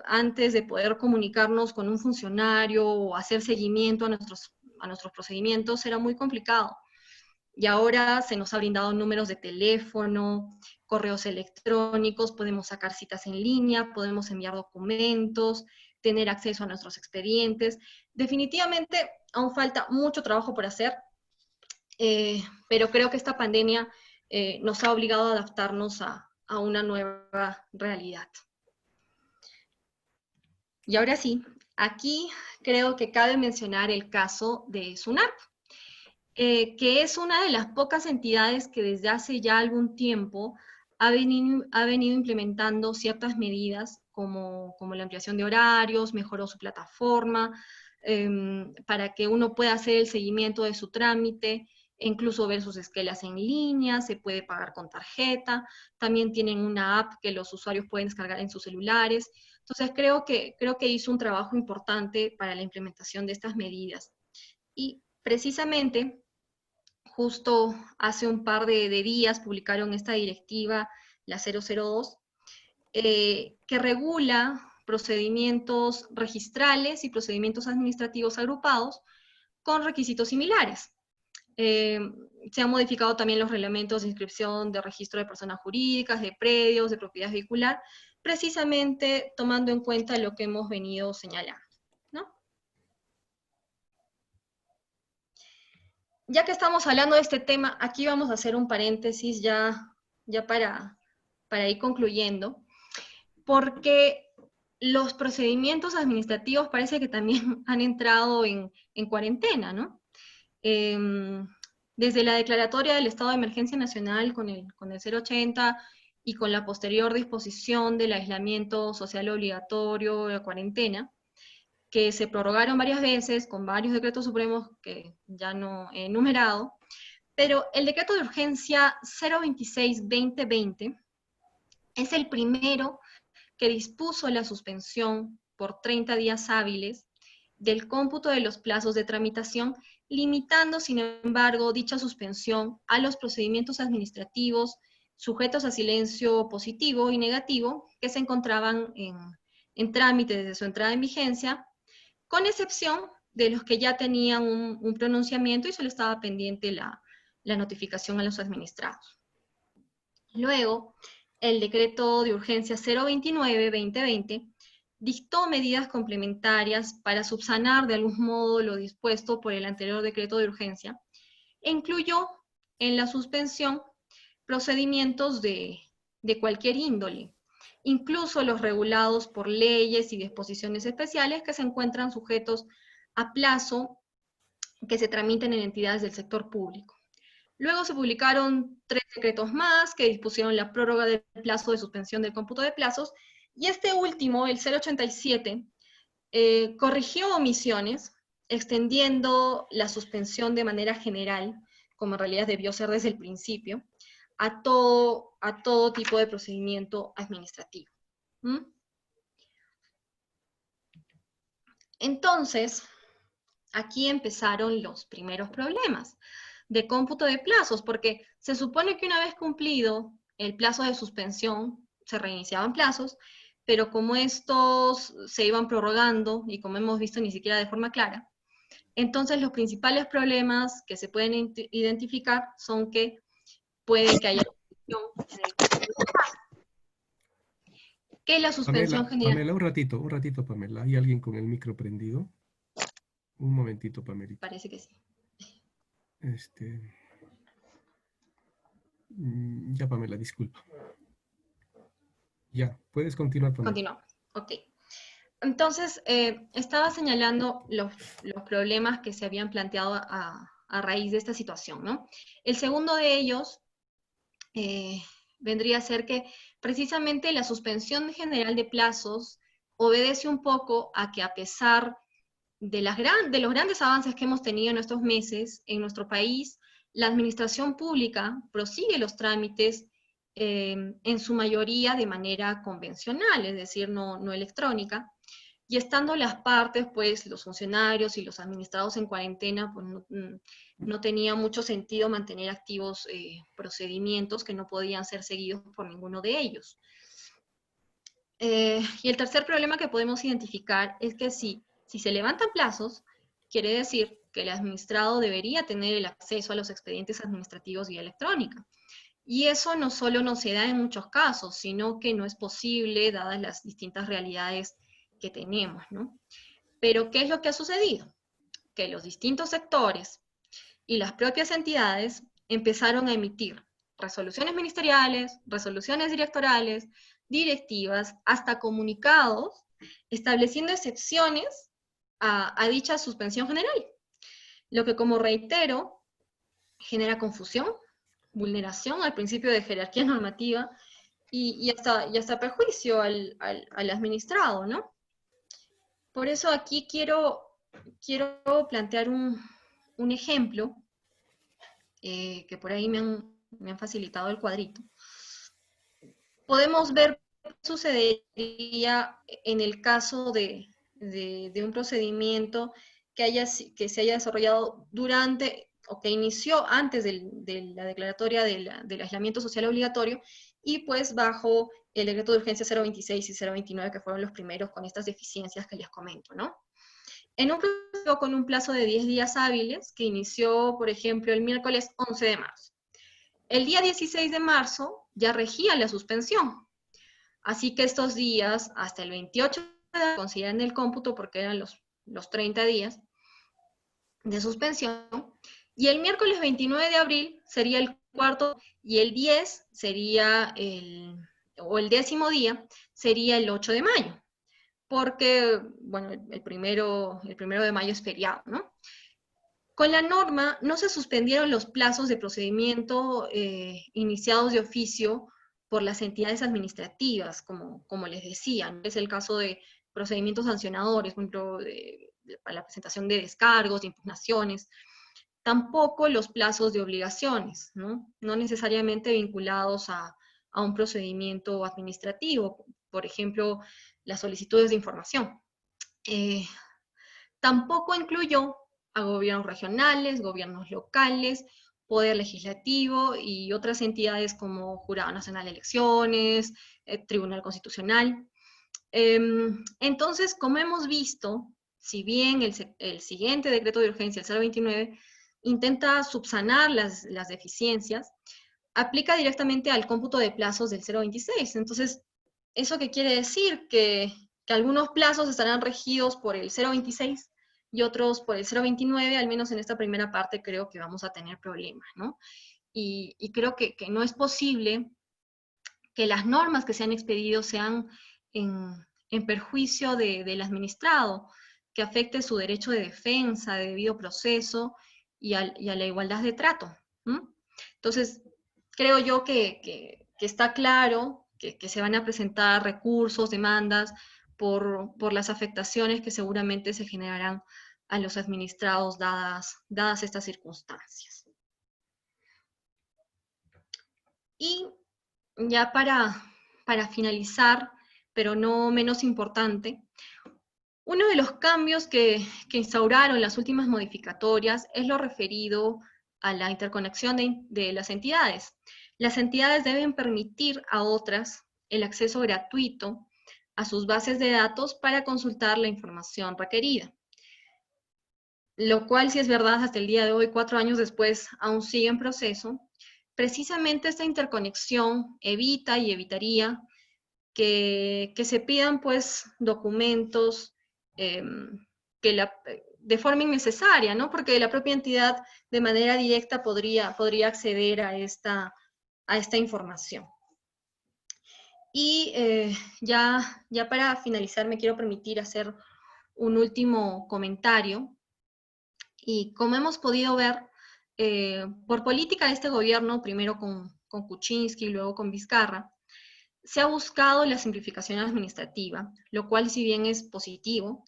antes de poder comunicarnos con un funcionario o hacer seguimiento a nuestros procedimientos, era muy complicado. Y ahora se nos ha brindado números de teléfono, correos electrónicos, podemos sacar citas en línea, podemos enviar documentos, tener acceso a nuestros expedientes. Definitivamente aún falta mucho trabajo por hacer, pero creo que esta pandemia nos ha obligado a adaptarnos a una nueva realidad. Y ahora sí, aquí creo que cabe mencionar el caso de SUNAT, que es una de las pocas entidades que desde hace ya algún tiempo ha venido implementando ciertas medidas como la ampliación de horarios, mejoró su plataforma, para que uno pueda hacer el seguimiento de su trámite, e incluso ver sus esquelas en línea, se puede pagar con tarjeta, también tienen una app que los usuarios pueden descargar en sus celulares. Entonces creo que hizo un trabajo importante para la implementación de estas medidas. Y precisamente, justo hace un par de días publicaron esta directiva, la 002, que regula procedimientos registrales y procedimientos administrativos agrupados con requisitos similares. Eh, Se han modificado también los reglamentos de inscripción de registro de personas jurídicas, de predios, de propiedad vehicular, precisamente tomando en cuenta lo que hemos venido señalando, ¿no? Ya que estamos hablando de este tema, aquí vamos a hacer un paréntesis ya para ir concluyendo, porque los procedimientos administrativos parece que también han entrado en cuarentena, ¿no? Eh, Desde la declaratoria del estado de emergencia nacional con el 080 y con la posterior disposición del aislamiento social obligatorio, la cuarentena, que se prorrogaron varias veces con varios decretos supremos que ya no he enumerado, pero el decreto de urgencia 026-2020 es el primero que dispuso la suspensión por 30 días hábiles del cómputo de los plazos de tramitación, limitando, sin embargo, dicha suspensión a los procedimientos administrativos sujetos a silencio positivo y negativo que se encontraban en trámite desde su entrada en vigencia, con excepción de los que ya tenían un pronunciamiento y solo estaba pendiente la notificación a los administrados. Luego, el decreto de urgencia 029-2020 dictó medidas complementarias para subsanar de algún modo lo dispuesto por el anterior decreto de urgencia e incluyó en la suspensión procedimientos de cualquier índole, incluso los regulados por leyes y disposiciones especiales que se encuentran sujetos a plazo que se tramiten en entidades del sector público. Luego se publicaron 3 decretos más que dispusieron la prórroga del plazo de suspensión del cómputo de plazos, y este último, el 087, corrigió omisiones, extendiendo la suspensión de manera general, como en realidad debió ser desde el principio, a todo tipo de procedimiento administrativo. ¿Mm? Entonces, aquí empezaron los primeros problemas de cómputo de plazos, porque se supone que una vez cumplido el plazo de suspensión, se reiniciaban plazos, pero como estos se iban prorrogando, y como hemos visto ni siquiera de forma clara, entonces los principales problemas que se pueden identificar son que puede que haya que la suspensión general.
Pamela, un ratito, Pamela. ¿Hay alguien con el micro prendido? Un momentito, Pamelita.
Parece que sí.
Ya, Pamela, disculpa. Ya, puedes continuar, Pamela.
Continuamos. Ok. Entonces, estaba señalando los problemas que se habían planteado a raíz de esta situación, ¿no? El segundo de ellos vendría a ser que precisamente la suspensión general de plazos obedece un poco a que, a pesar de los grandes avances que hemos tenido en estos meses en nuestro país, la administración pública prosigue los trámites en su mayoría de manera convencional, es decir, no electrónica, y estando las partes, pues los funcionarios y los administrados en cuarentena, pues no tenía mucho sentido mantener activos procedimientos que no podían ser seguidos por ninguno de ellos. Y el tercer problema que podemos identificar es que si se levantan plazos, quiere decir que el administrado debería tener el acceso a los expedientes administrativos vía electrónica. Y eso no solo no se da en muchos casos, sino que no es posible dadas las distintas realidades que tenemos, ¿no? Pero, ¿qué es lo que ha sucedido? Que los distintos sectores y las propias entidades empezaron a emitir resoluciones ministeriales, resoluciones directorales, directivas, hasta comunicados, estableciendo excepciones a dicha suspensión general. Lo que, como reitero, genera confusión, vulneración al principio de jerarquía normativa y hasta perjuicio al administrado, ¿no? Por eso aquí quiero plantear un ejemplo que por ahí me han facilitado el cuadrito. Podemos ver qué sucedería en el caso de un procedimiento que se haya desarrollado durante o que inició antes de la declaratoria del aislamiento social obligatorio y pues bajo el decreto de urgencia 026 y 029, que fueron los primeros con estas deficiencias que les comento, ¿no? En un proceso con un plazo de 10 días hábiles, que inició, por ejemplo, el miércoles 11 de marzo. El día 16 de marzo ya regía la suspensión, así que estos días, hasta el 28 de consideran el cómputo porque eran los 30 días de suspensión, y el miércoles 29 de abril sería el cuarto, y el 10 sería o el 10º día sería el 8 de mayo, porque, bueno, el primero de mayo es feriado, ¿no? Con la norma no se suspendieron los plazos de procedimiento iniciados de oficio por las entidades administrativas, como les decía, ¿no? Es el caso de procedimientos sancionadores, por ejemplo, para la presentación de descargos, de impugnaciones. Tampoco los plazos de obligaciones, ¿no? No necesariamente vinculados a un procedimiento administrativo, por ejemplo, las solicitudes de información. Tampoco incluyó a gobiernos regionales, gobiernos locales, poder legislativo y otras entidades como Jurado Nacional de Elecciones, Tribunal Constitucional. Entonces, como hemos visto, si bien el siguiente decreto de urgencia, el 029, intenta subsanar las deficiencias, aplica directamente al cómputo de plazos del 026. Entonces, ¿eso qué quiere decir? Que algunos plazos estarán regidos por el 026 y otros por el 029, al menos en esta primera parte creo que vamos a tener problemas, ¿no? Y creo que no es posible que las normas que se han expedido sean en perjuicio del administrado, que afecte su derecho de defensa, de debido proceso y a la igualdad de trato. Entonces, creo yo que está claro que se van a presentar recursos, demandas, por las afectaciones que seguramente se generarán a los administrados dadas estas circunstancias. Y ya para finalizar, pero no menos importante, uno de los cambios que instauraron las últimas modificatorias es lo referido a la interconexión de las entidades. Las entidades deben permitir a otras el acceso gratuito a sus bases de datos para consultar la información requerida. Lo cual, si es verdad, hasta el día de hoy, 4 años después, aún sigue en proceso. Precisamente esta interconexión evita y evitaría que se pidan pues documentos de forma innecesaria, ¿no? Porque la propia entidad de manera directa podría acceder a esta información. Y ya para finalizar me quiero permitir hacer un último comentario. Y como hemos podido ver, por política de este gobierno, primero con Kuczynski y luego con Vizcarra, se ha buscado la simplificación administrativa, lo cual, si bien es positivo,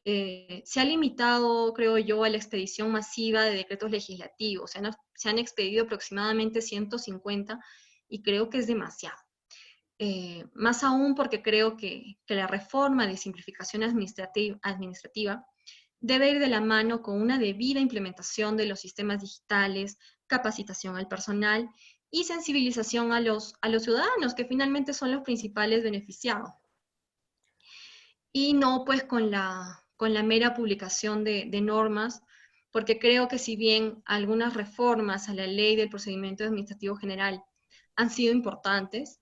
se ha limitado, creo yo, a la expedición masiva de decretos legislativos. Se han expedido aproximadamente 150 y creo que es demasiado. Más aún porque creo que la reforma de simplificación administrativa debe ir de la mano con una debida implementación de los sistemas digitales, capacitación al personal y sensibilización a los ciudadanos, que finalmente son los principales beneficiados. y no pues con la mera publicación de normas, porque creo que si bien algunas reformas a la ley del procedimiento administrativo general han sido importantes,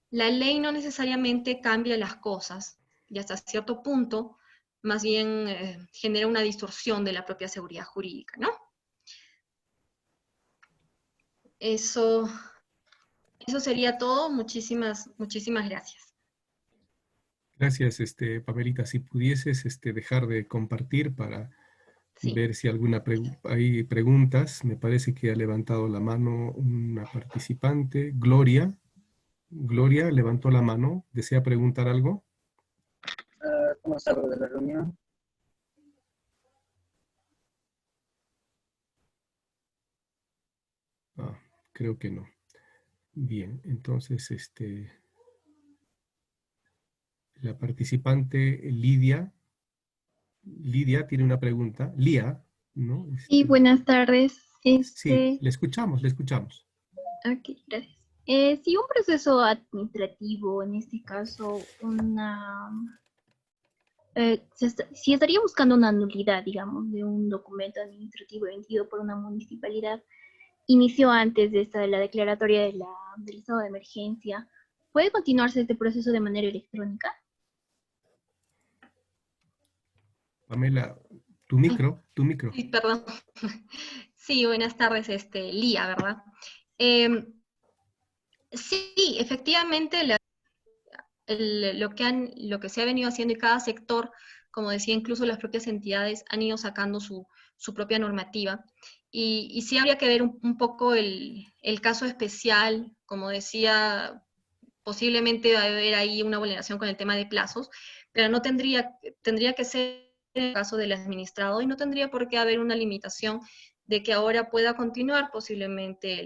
la ley no necesariamente cambia las cosas y hasta cierto punto más bien genera una distorsión de la propia seguridad jurídica, ¿no? Eso, eso sería todo. Muchísimas gracias.
Gracias, Pamelita. Si pudieses dejar de compartir para
Sí.
ver si hay preguntas. Me parece que ha levantado la mano una participante. Gloria. Gloria levantó la mano. ¿Desea preguntar algo?
¿Cómo salgo de la reunión?
Ah, creo que no. Bien, entonces, la participante Lidia. Lidia tiene una pregunta. Lía, ¿no?
Sí, buenas tardes.
Sí, le escuchamos, le escuchamos.
Ok, gracias. Si un proceso administrativo, en este caso, si estaría buscando una nulidad, digamos, de un documento administrativo emitido por una municipalidad, inició antes de la declaratoria del estado de emergencia, ¿puede continuarse este proceso de manera electrónica?
Pamela, tu micro, tu micro.
Sí, perdón. Sí, buenas tardes, Lía, ¿verdad? Sí, efectivamente, lo que se ha venido haciendo y cada sector, como decía, incluso las propias entidades han ido sacando su propia normativa. Y sí habría que ver un poco el caso especial, como decía, posiblemente va a haber ahí una vulneración con el tema de plazos, pero no tendría que ser el caso del administrado y no tendría por qué haber una limitación de que ahora pueda continuar posiblemente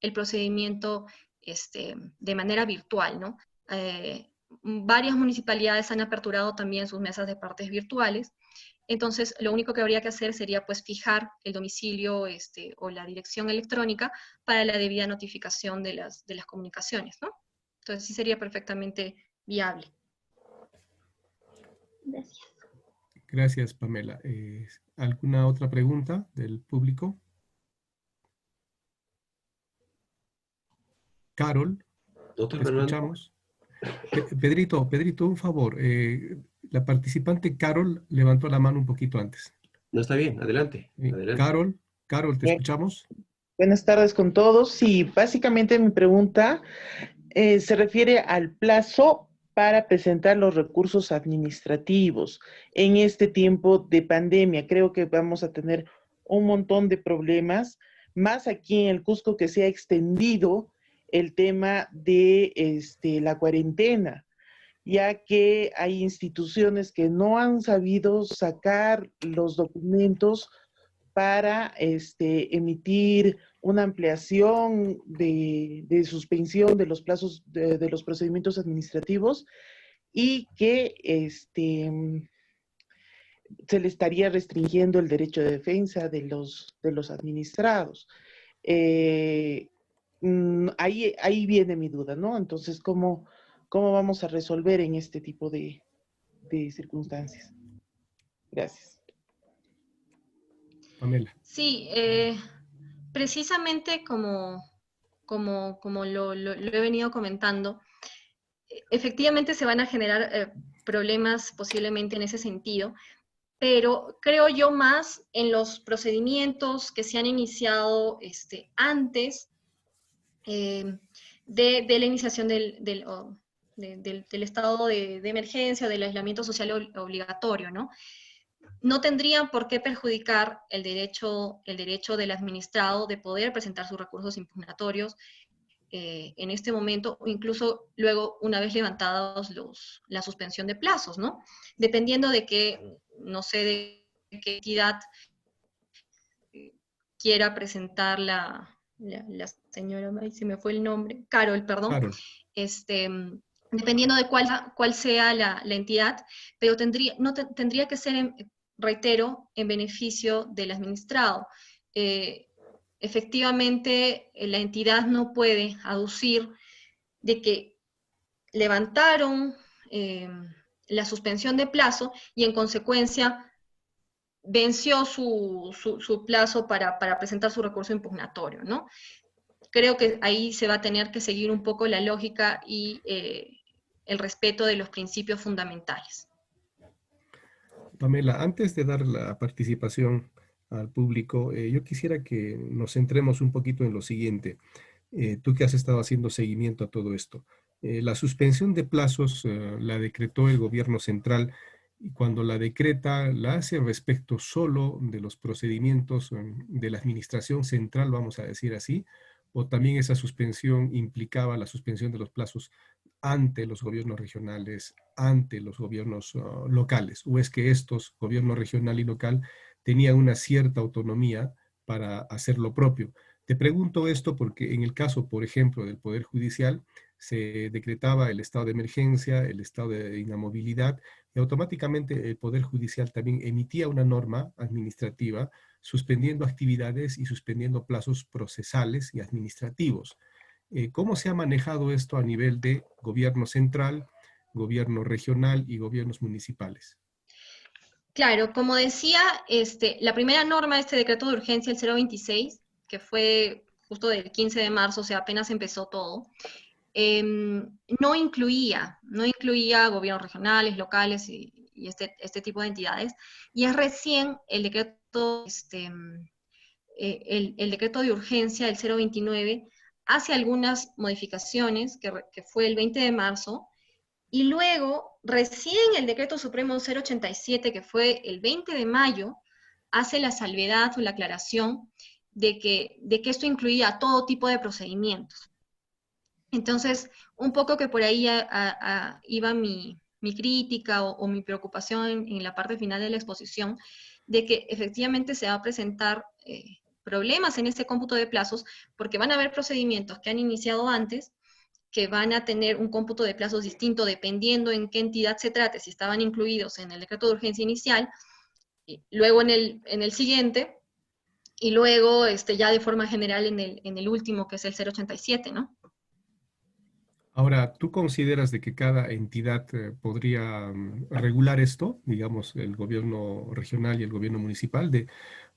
el procedimiento de manera virtual, ¿no? Varias municipalidades han aperturado también sus mesas de partes virtuales, entonces lo único que habría que hacer sería pues fijar el domicilio o la dirección electrónica para la debida notificación de las comunicaciones, ¿no? Entonces sí sería perfectamente viable.
Gracias.
Gracias, Pamela. ¿Alguna otra pregunta del público? Carol,
Doctor
te
Fernando,
escuchamos. Pedrito, un favor. La participante Carol levantó la mano un poquito antes.
no está bien, adelante, adelante.
Carol, te
Bien.
escuchamos.
Buenas tardes con todos. Sí, básicamente mi pregunta se refiere al plazo para presentar los recursos administrativos en este tiempo de pandemia. Creo que vamos a tener un montón de problemas, más aquí en el Cusco que se ha extendido el tema de la cuarentena, ya que hay instituciones que no han sabido sacar los documentos para emitir una ampliación de suspensión de los plazos de los procedimientos administrativos y que se le estaría restringiendo el derecho de defensa de los administrados. Ahí viene mi duda, ¿no? Entonces, ¿cómo vamos a resolver en este tipo de circunstancias? Gracias.
Pamela.
Sí, precisamente como lo he venido comentando, efectivamente se van a generar problemas posiblemente en ese sentido, pero creo yo más en los procedimientos que se han iniciado antes de la iniciación del estado de emergencia, del aislamiento social obligatorio, ¿no? No tendrían por qué perjudicar el derecho del administrado de poder presentar sus recursos impugnatorios en este momento, o incluso luego, una vez levantados la suspensión de plazos, ¿no? Dependiendo de que, no sé de qué entidad quiera presentar la señora, ay, se me fue el nombre, Carol, perdón,
Carol.
Dependiendo de cuál sea la entidad, pero tendría que ser, reitero, en beneficio del administrado. Efectivamente, la entidad no puede aducir de que levantaron la suspensión de plazo y en consecuencia venció su plazo para presentar su recurso impugnatorio, ¿no? Creo que ahí se va a tener que seguir un poco la lógica y el respeto de los principios fundamentales.
Pamela, antes de dar la participación al público, yo quisiera que nos centremos un poquito en lo siguiente. Tú que has estado haciendo seguimiento a todo esto. La suspensión de plazos la decretó el gobierno central y cuando la decreta la hace respecto solo de los procedimientos de la administración central, vamos a decir así, o también esa suspensión implicaba la suspensión de los plazos ante los gobiernos regionales, ante los gobiernos locales, o es que estos, gobierno regional y local, tenían una cierta autonomía para hacer lo propio. Te pregunto esto porque en el caso, por ejemplo, del Poder Judicial, se decretaba el estado de emergencia, el estado de inamovilidad, y automáticamente el Poder Judicial también emitía una norma administrativa suspendiendo actividades y suspendiendo plazos procesales y administrativos. ¿Cómo se ha manejado esto a nivel de gobierno central, gobierno regional y gobiernos municipales?
Claro, como decía, la primera norma de este decreto de urgencia, el 026, que fue justo del 15 de marzo, o sea, apenas empezó todo, no incluía gobiernos regionales, locales y este tipo de entidades, y es recién el decreto, el decreto de urgencia, el 029, hace algunas modificaciones, que fue el 20 de marzo, y luego, recién el decreto supremo 087, que fue el 20 de mayo, hace la salvedad o la aclaración de que esto incluía todo tipo de procedimientos. Entonces, un poco que por ahí iba mi crítica o mi preocupación en la parte final de la exposición, de que efectivamente se va a presentar problemas en ese cómputo de plazos, porque van a haber procedimientos que han iniciado antes, que van a tener un cómputo de plazos distinto dependiendo en qué entidad se trate, si estaban incluidos en el decreto de urgencia inicial, y luego en el siguiente, y luego ya de forma general en el último, que es el 087, ¿no?
Ahora, ¿tú consideras de que cada entidad podría regular esto, digamos, el gobierno regional y el gobierno municipal?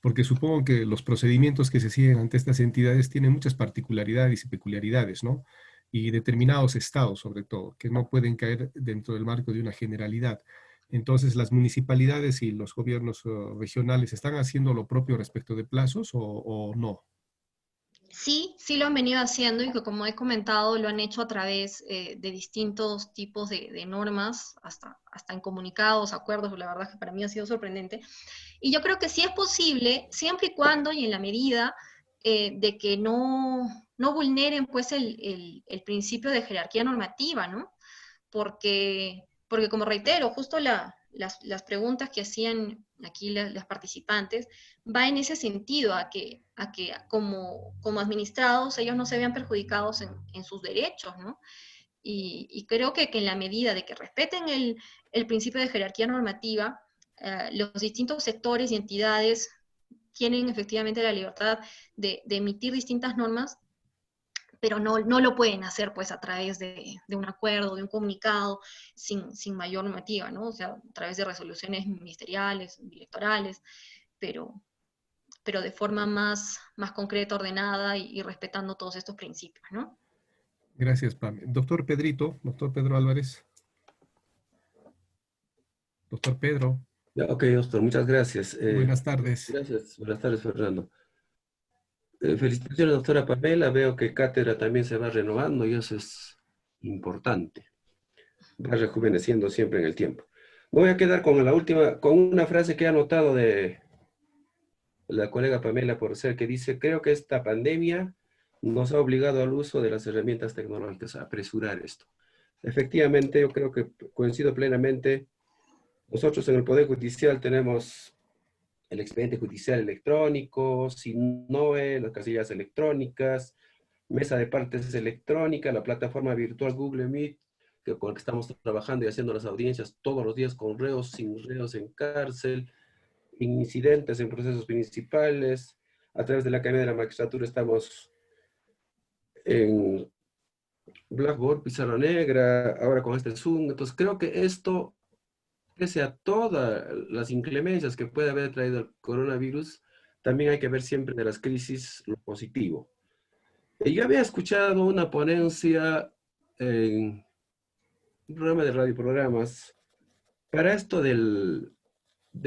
Porque supongo que los procedimientos que se siguen ante estas entidades tienen muchas particularidades y peculiaridades, ¿no? Y determinados estados, sobre todo, que no pueden caer dentro del marco de una generalidad. Entonces, ¿las municipalidades y los gobiernos regionales están haciendo lo propio respecto de plazos o no?
Sí, sí lo han venido haciendo y que como he comentado lo han hecho a través de distintos tipos de normas, hasta en comunicados, acuerdos, la verdad que para mí ha sido sorprendente. Y yo creo que sí es posible, siempre y cuando y en la medida de que no vulneren pues el principio de jerarquía normativa, ¿no? Porque como reitero, justo las preguntas que hacían aquí las participantes va en ese sentido, a que como administrados ellos no se vean perjudicados en sus derechos, ¿no? Y creo que en la medida de que respeten el principio de jerarquía normativa, los distintos sectores y entidades tienen efectivamente la libertad de emitir distintas normas, pero no lo pueden hacer pues a través de un acuerdo, de un comunicado, sin mayor normativa, ¿no? O sea, a través de resoluciones ministeriales, directorales, pero de forma más concreta, ordenada y respetando todos estos principios, ¿no?
Gracias, Pam. Doctor Pedrito, doctor Pedro Álvarez. Doctor Pedro.
Ya, ok, doctor, muchas gracias.
Buenas tardes.
Gracias, buenas tardes, Fernando. Felicitaciones, doctora Pamela. Veo que cátedra también se va renovando y eso es importante. Va rejuveneciendo siempre en el tiempo. Me voy a quedar con la última, con una frase que he anotado de la colega Pamela Porcel, que dice: creo que esta pandemia nos ha obligado al uso de las herramientas tecnológicas, a apresurar esto. Efectivamente, yo creo que coincido plenamente. Nosotros en el Poder Judicial tenemos el expediente judicial electrónico, SINOE, las casillas electrónicas, mesa de partes electrónica, la plataforma virtual Google Meet, con la que estamos trabajando y haciendo las audiencias todos los días con reos, sin reos en cárcel, incidentes en procesos principales. A través de la Academia de la Magistratura estamos en Blackboard, pizarra negra, ahora con este Zoom. Entonces creo que esto pese a todas las inclemencias que puede haber traído el coronavirus, también hay que ver siempre de las crisis lo positivo. Yo había escuchado una ponencia en un programa de radioprogramas para esto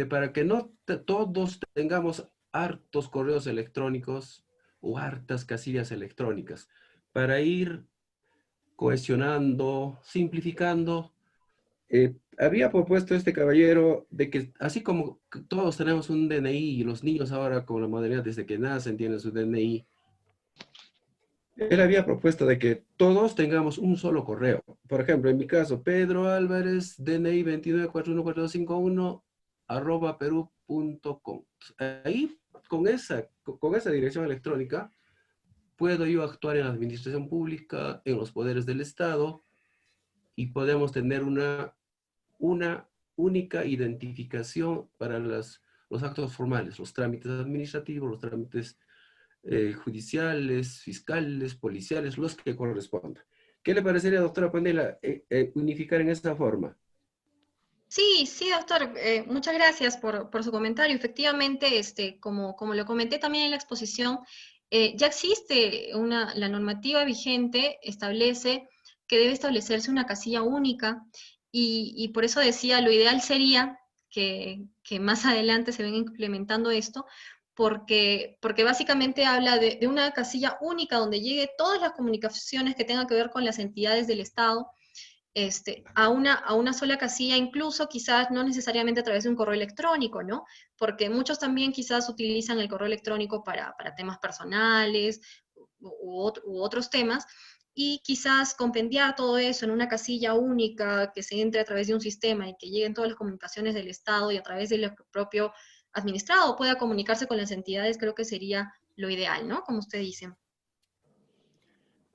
para que no todos tengamos hartos correos electrónicos o hartas casillas electrónicas, para ir cohesionando, simplificando. Había propuesto este caballero de que así como todos tenemos un DNI y los niños ahora con la modernidad desde que nacen tienen su DNI, él había propuesto de que todos tengamos un solo correo. Por ejemplo, en mi caso, Pedro Álvarez, DNI 29414251 @perú.com. Ahí, con esa dirección electrónica, puedo yo actuar en la administración pública, en los poderes del Estado, y podemos tener una única identificación para los actos formales, los trámites administrativos, los trámites judiciales, fiscales, policiales, los que correspondan. ¿Qué le parecería, doctora Pamela, unificar en esta forma?
Sí, sí, doctor. Muchas gracias por su comentario. Efectivamente, como lo comenté también en la exposición, ya existe la normativa vigente, establece que debe establecerse una casilla única y por eso decía, lo ideal sería que más adelante se venga implementando esto, porque básicamente habla de una casilla única donde llegue todas las comunicaciones que tengan que ver con las entidades del Estado, a una sola casilla, incluso quizás no necesariamente a través de un correo electrónico, ¿no? Porque muchos también quizás utilizan el correo electrónico para temas personales u otros temas, y quizás compendiar todo eso en una casilla única que se entre a través de un sistema y que lleguen todas las comunicaciones del Estado y a través del propio administrado pueda comunicarse con las entidades, creo que sería lo ideal, ¿no? Como usted dice.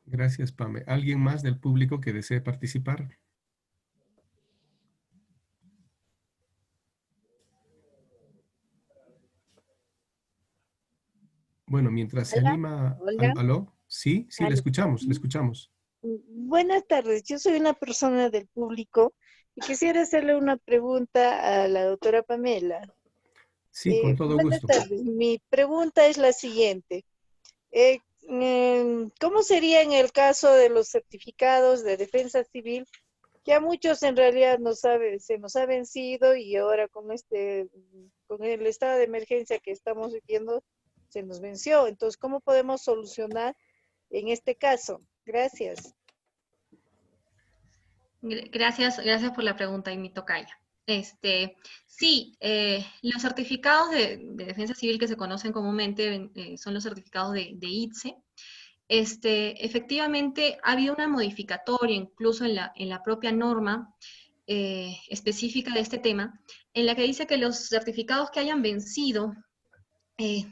Gracias, Pame. ¿Alguien más del público que desee participar? Bueno, mientras se
Hola,
anima...
hola.
¿Aló? Sí, sí, le
Aló.
escuchamos, le escuchamos.
Buenas tardes, yo soy una persona del público y quisiera hacerle una pregunta a la doctora Pamela.
Sí, con todo
Buenas
gusto.
tardes, mi pregunta es la siguiente. Eh, ¿Cómo sería en el caso de los certificados de defensa civil, que a muchos en realidad se nos ha vencido y ahora con el estado de emergencia que estamos viviendo, se nos venció? Entonces, ¿cómo podemos solucionar en este caso? Gracias.
Gracias por la pregunta, y mi tocaya. Sí, los certificados de defensa civil que se conocen comúnmente son los certificados de ITSE. Efectivamente, ha habido una modificatoria incluso en la propia norma específica de este tema, en la que dice que los certificados que hayan vencido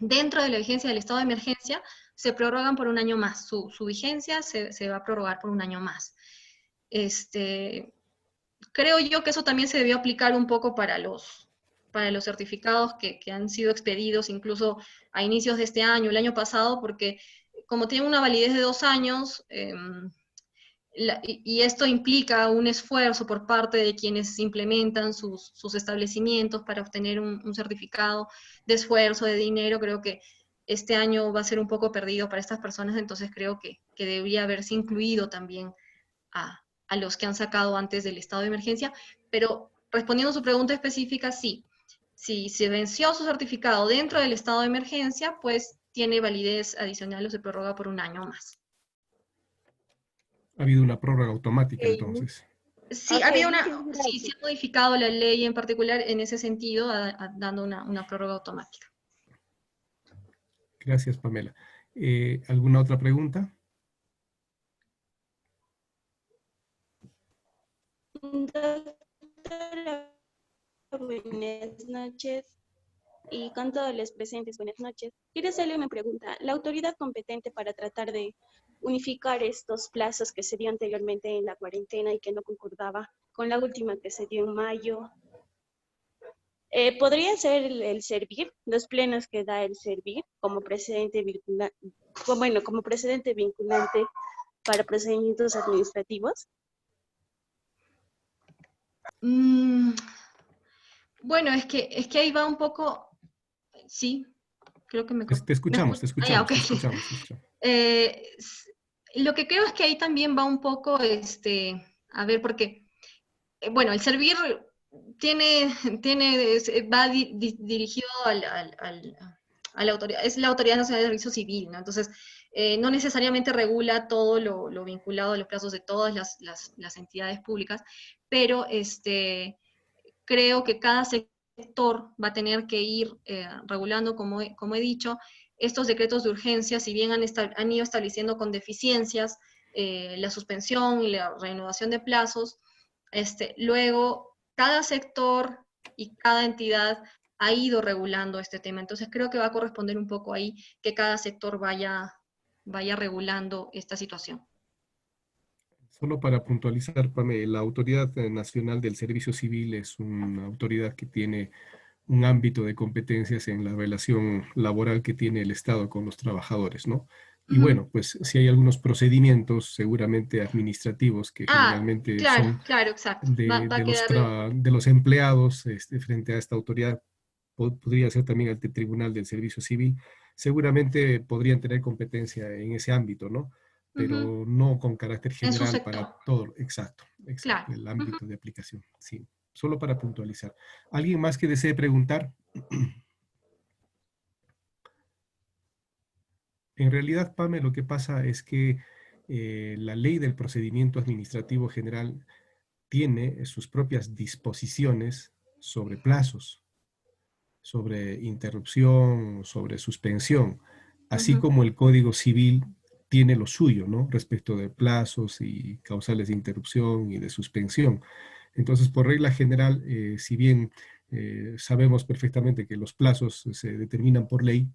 dentro de la vigencia del estado de emergencia se prorrogan por un año más. Su vigencia se va a prorrogar por un año más. Creo yo que eso también se debió aplicar un poco para los certificados que han sido expedidos incluso a inicios de este año, el año pasado, porque como tienen una validez de 2 años, y esto implica un esfuerzo por parte de quienes implementan sus establecimientos para obtener un certificado de esfuerzo, de dinero, creo que este año va a ser un poco perdido para estas personas, entonces creo que debería haberse incluido también a los que han sacado antes del estado de emergencia, pero respondiendo a su pregunta específica, sí. Si se venció su certificado dentro del estado de emergencia, pues tiene validez adicional o se prorroga por un año más.
Ha habido una prórroga automática
Ok,
entonces.
Sí,
ok,
había
muchas
sí, se
gracias.
ha modificado la ley en particular en ese sentido, dando una prórroga automática.
Gracias, Pamela. ¿Alguna otra pregunta?
Doctora, buenas noches. Y con todos los presentes, buenas noches. Quiero hacerle una pregunta. La autoridad competente para tratar de unificar estos plazos que se dio anteriormente en la cuarentena y que no concordaba con la última que se dio en mayo, ¿podría ser el Servir, los plenos que da el Servir como precedente vinculante, como precedente vinculante para procedimientos administrativos?
Bueno, es que ahí va un poco, sí, creo que
Te escuchamos, te
Ah, ya,
escuchamos,
ok.
te escuchamos, te escuchamos.
Lo que creo es que ahí también va un poco, a ver, porque, bueno, el servir va dirigido a la autoridad, es la Autoridad Nacional de Servicio Civil, ¿no? Entonces, no necesariamente regula todo lo vinculado a los plazos de todas las entidades públicas, pero creo que cada sector va a tener que ir regulando, como he dicho, estos decretos de urgencia, si bien han ido estableciendo con deficiencias la suspensión y la reanudación de plazos, luego cada sector y cada entidad ha ido regulando este tema. Entonces creo que va a corresponder un poco ahí que cada sector vaya regulando esta situación.
Solo para puntualizar, Pame, la Autoridad Nacional del Servicio Civil es una autoridad que tiene un ámbito de competencias en la relación laboral que tiene el Estado con los trabajadores, ¿no? Y bueno, pues si hay algunos procedimientos seguramente administrativos que generalmente
Claro,
son
claro, exacto. Va a quedar...
de los empleados frente a esta autoridad, podría ser también ante el Tribunal del Servicio Civil, seguramente podrían tener competencia en ese ámbito, ¿no? Pero no con carácter
En su
general para
sector,
todo, exacto,
claro.
el ámbito de aplicación, sí, solo para puntualizar. ¿Alguien más que desee preguntar? En realidad, Pame, lo que pasa es que la ley del procedimiento administrativo general tiene sus propias disposiciones sobre plazos, sobre interrupción, sobre suspensión, así como el Código Civil tiene lo suyo, ¿no? Respecto de plazos y causales de interrupción y de suspensión. Entonces, por regla general, si bien sabemos perfectamente que los plazos se determinan por ley,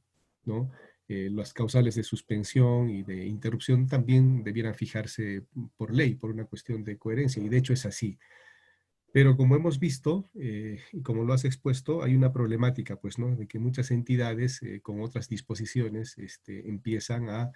¿no? Las causales de suspensión y de interrupción también debieran fijarse por ley, por una cuestión de coherencia, y de hecho es así. Pero como hemos visto, y como lo has expuesto, hay una problemática, pues, ¿no? De que muchas entidades con otras disposiciones empiezan a,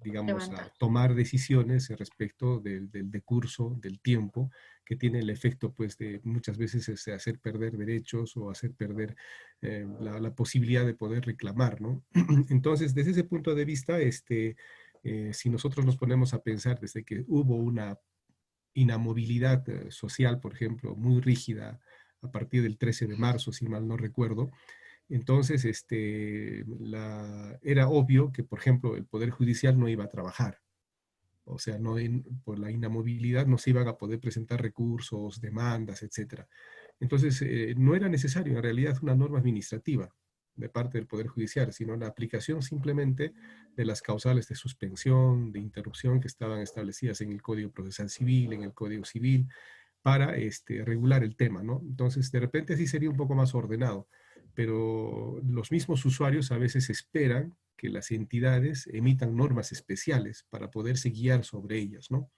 digamos, a
Levantar.
tomar decisiones respecto del decurso, del tiempo, que tiene el efecto, pues, de muchas veces hacer perder derechos o hacer perder la posibilidad de poder reclamar, ¿no? Entonces, desde ese punto de vista, si nosotros nos ponemos a pensar desde que hubo una inamovilidad social, por ejemplo, muy rígida a partir del 13 de marzo, si mal no recuerdo. Entonces, era obvio que, por ejemplo, el Poder Judicial no iba a trabajar. O sea, por la inamovilidad no se iban a poder presentar recursos, demandas, etc. Entonces, no era necesario en realidad una norma administrativa de parte del Poder Judicial, sino la aplicación simplemente de las causales de suspensión, de interrupción que estaban establecidas en el Código Procesal Civil, en el Código Civil, para regular el tema, ¿no? Entonces, de repente sí sería un poco más ordenado, pero los mismos usuarios a veces esperan que las entidades emitan normas especiales para poderse guiar sobre ellas, ¿no?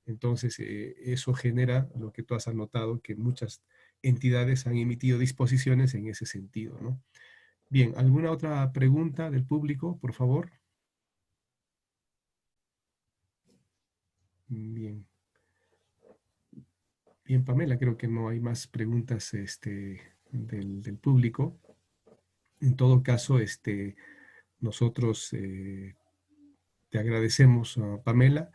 Entonces, eso genera lo que tú has anotado, que muchas entidades han emitido disposiciones en ese sentido, ¿no? Bien, ¿alguna otra pregunta del público, por favor? Bien. Bien, Pamela, creo que no hay más preguntas del público. En todo caso, nosotros te agradecemos, Pamela,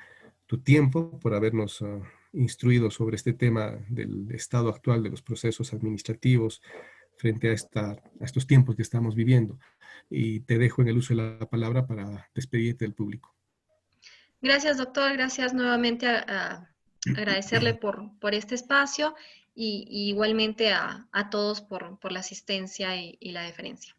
tu tiempo por habernos instruido sobre este tema del estado actual de los procesos administrativos frente a estos tiempos que estamos viviendo. Y te dejo en el uso de la palabra para despedirte del público.
Gracias, doctor. Gracias nuevamente a agradecerle por este espacio y igualmente a todos por la asistencia y la deferencia.